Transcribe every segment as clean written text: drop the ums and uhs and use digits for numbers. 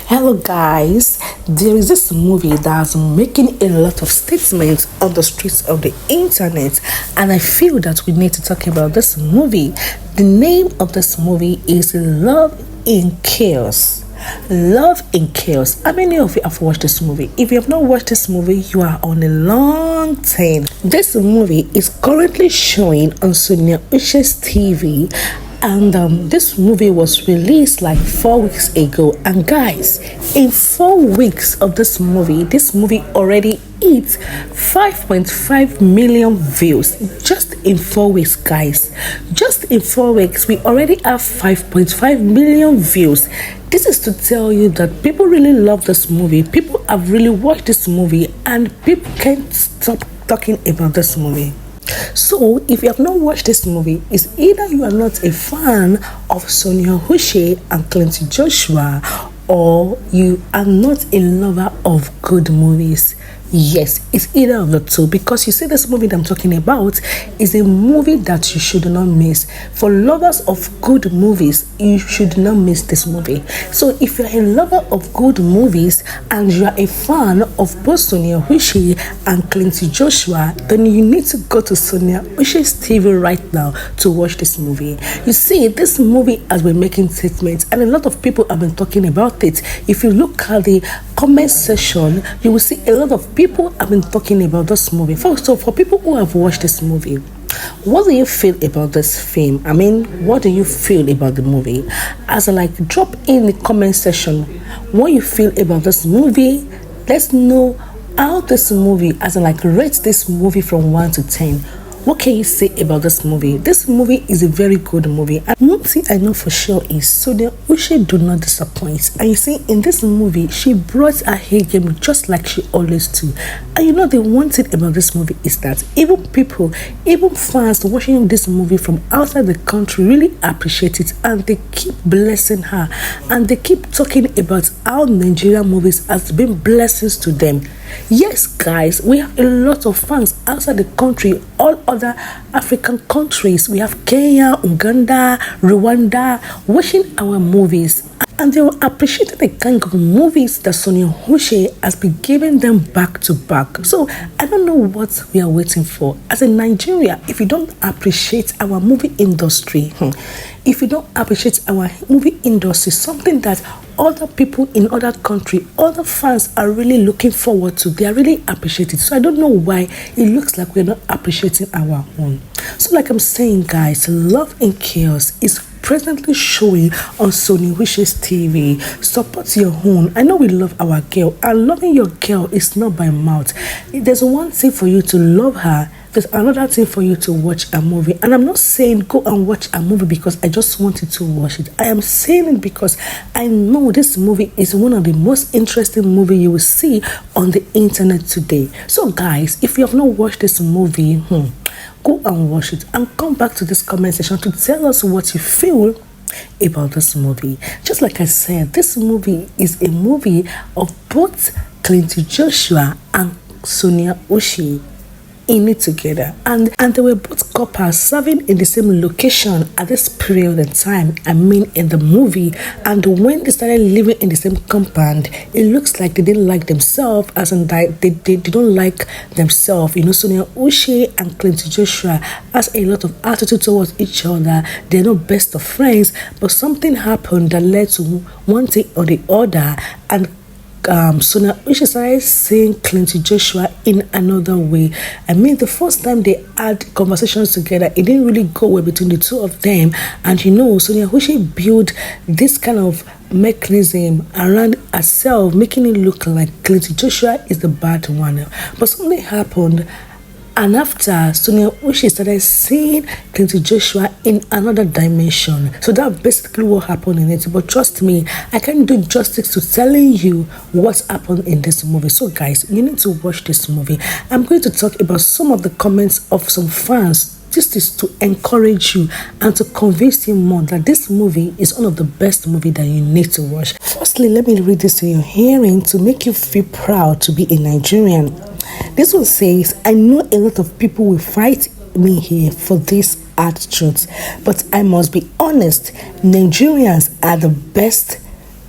Hello guys, there is this movie that's making a lot of statements on the streets of the internet, and I feel that we need to talk about this movie. The name of this movie is Love in Chaos. Love in Chaos. How many of you have watched this movie? If you have not watched this movie, you are on a long time. This movie is currently showing on Sonia Uche's TV, and this movie was released like 4 weeks ago. And guys, in 4 weeks of this movie already hit 5.5 million views just in 4 weeks, guys. Just in 4 weeks, we already have 5.5 million views. This is to tell you that people really love this movie. People have really watched this movie, and people can't stop talking about this movie. So, if you have not watched this movie, it's either you are not a fan of Sonia Uche and Clinton Joshua, or you are not a lover of good movies. Yes, it's either of the two, because you see, this movie that I'm talking about is a movie that you should not miss. For lovers of good movies, you should not miss this movie. So if you're a lover of good movies and you are a fan of both Sonia Uche and Clinton Joshua, then you need to go to Sonia Uche's TV right now to watch this movie. You see, this movie has been making statements, and a lot of people have been talking about it. If you look at the comment section, you will see a lot of people have been talking about this movie. So for people who have watched this movie, what do you feel about this film? I mean, what do you feel about the movie? Drop in the comment section what you feel about this movie. Let's know how this movie, rate this movie from 1 to 10. What can you say about this movie? This movie is a very good movie. And one thing I know for sure is Sonia Uche do not disappoint. And you see, in this movie, she brought her A game just like she always do. And you know, the one thing about this movie is that even fans watching this movie from outside the country really appreciate it, and they keep blessing her, and they keep talking about how Nigerian movies has been blessings to them. Yes, guys, we have a lot of fans outside the country, all other African countries. We have Kenya, Uganda, Rwanda watching our movies, and they will appreciate the kind of movies that Sonia Uche has been giving them back to back. So I don't know what we are waiting for. As a Nigeria, if you don't appreciate our movie industry, if you don't appreciate our movie industry, something that other people in other country, other fans are really looking forward to, they are really appreciating. So I don't know why it looks like we're not appreciating our own. So like I'm saying, guys, Love in Chaos is presently showing on Sonia Uche's TV. Support your own. I know we love our girl, and loving your girl is not by mouth. There's one thing for you to love her, there's another thing for you to watch a movie. And I'm not saying go and watch a movie because I just wanted to watch it. I am saying it because I know this movie is one of the most interesting movies you will see on the internet today. So guys, if you have not watched this movie, go and watch it, and come back to this comment section to tell us what you feel about this movie. Just like I said, this movie is a movie of both Clinton Joshua and Sonia Uche in it together, and they were both couples serving in the same location at this period in time. I mean, in the movie. And when they started living in the same compound, it looks like they didn't like themselves, as in that they don't like themselves. You know, Sonia Uche and Clinton Joshua has a lot of attitude towards each other. They're not best of friends, but something happened that led to one thing or the other, and Sonia Uche started seeing Clinton Joshua in another way. I mean, the first time they had conversations together, it didn't really go well between the two of them. And you know, Sonia Uche built this kind of mechanism around herself, making it look like Clinton Joshua is the bad one. But something happened, and after, Sonia Uche started seeing Clinton Joshua in another dimension. So that's basically what happened in it. But trust me, I can't do justice to telling you what happened in this movie. So guys, you need to watch this movie. I'm going to talk about some of the comments of some fans. This is to encourage you and to convince you more that this movie is one of the best movies that you need to watch. Firstly, let me read this to your hearing to make you feel proud to be a Nigerian. This one says, I know a lot of people will fight me here for this hard truth, but I must be honest, Nigerians are the best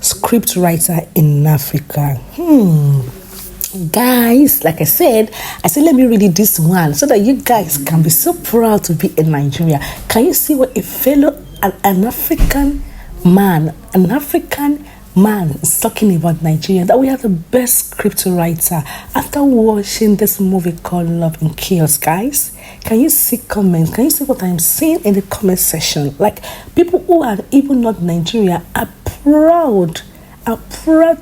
script writer in Africa. Guys, like I said, let me read this one so that you guys can be so proud to be in Nigeria. Can you see what a fellow, an African man is talking about Nigeria? That we are the best script writer after watching this movie called Love and Chaos. Guys, can you see comments? Can you see what I'm saying in the comment section? Like, people who are even not Nigeria are proud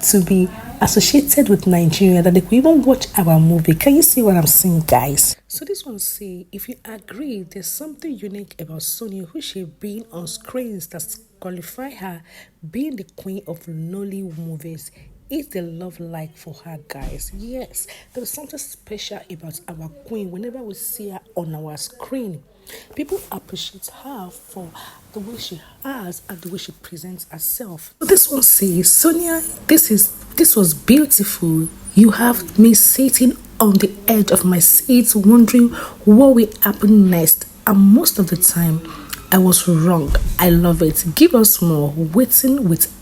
to be associated with Nigeria, that they could even watch our movie. Can you see what I'm saying, guys? So this one say, if you agree, there's something unique about Sonia Uche being on screens that qualify her being the queen of nolly movies. Is the love like for her, guys? Yes, there's something special about our queen. Whenever we see her on our screen, people appreciate her for the way she has and the way she presents herself. So this one says, Sonia, this was beautiful. You have me sitting on the edge of my seat wondering what will happen next. And most of the time, I was wrong. I love it. Give us more. Waiting with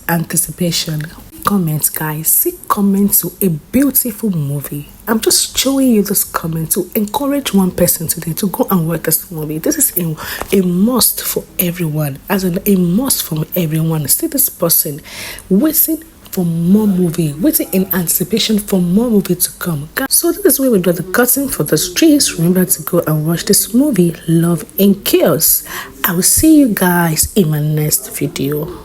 anticipation. Comment, guys. See comment to a beautiful movie. I'm just showing you this comment to encourage one person today to go and watch this movie. This is a must for everyone, as in a must from everyone. See this person waiting for more movie, waiting in anticipation for more movie to come. So this is where we draw the curtain for the streets. Remember to go and watch this movie, Love and Chaos. I will see you guys in my next video.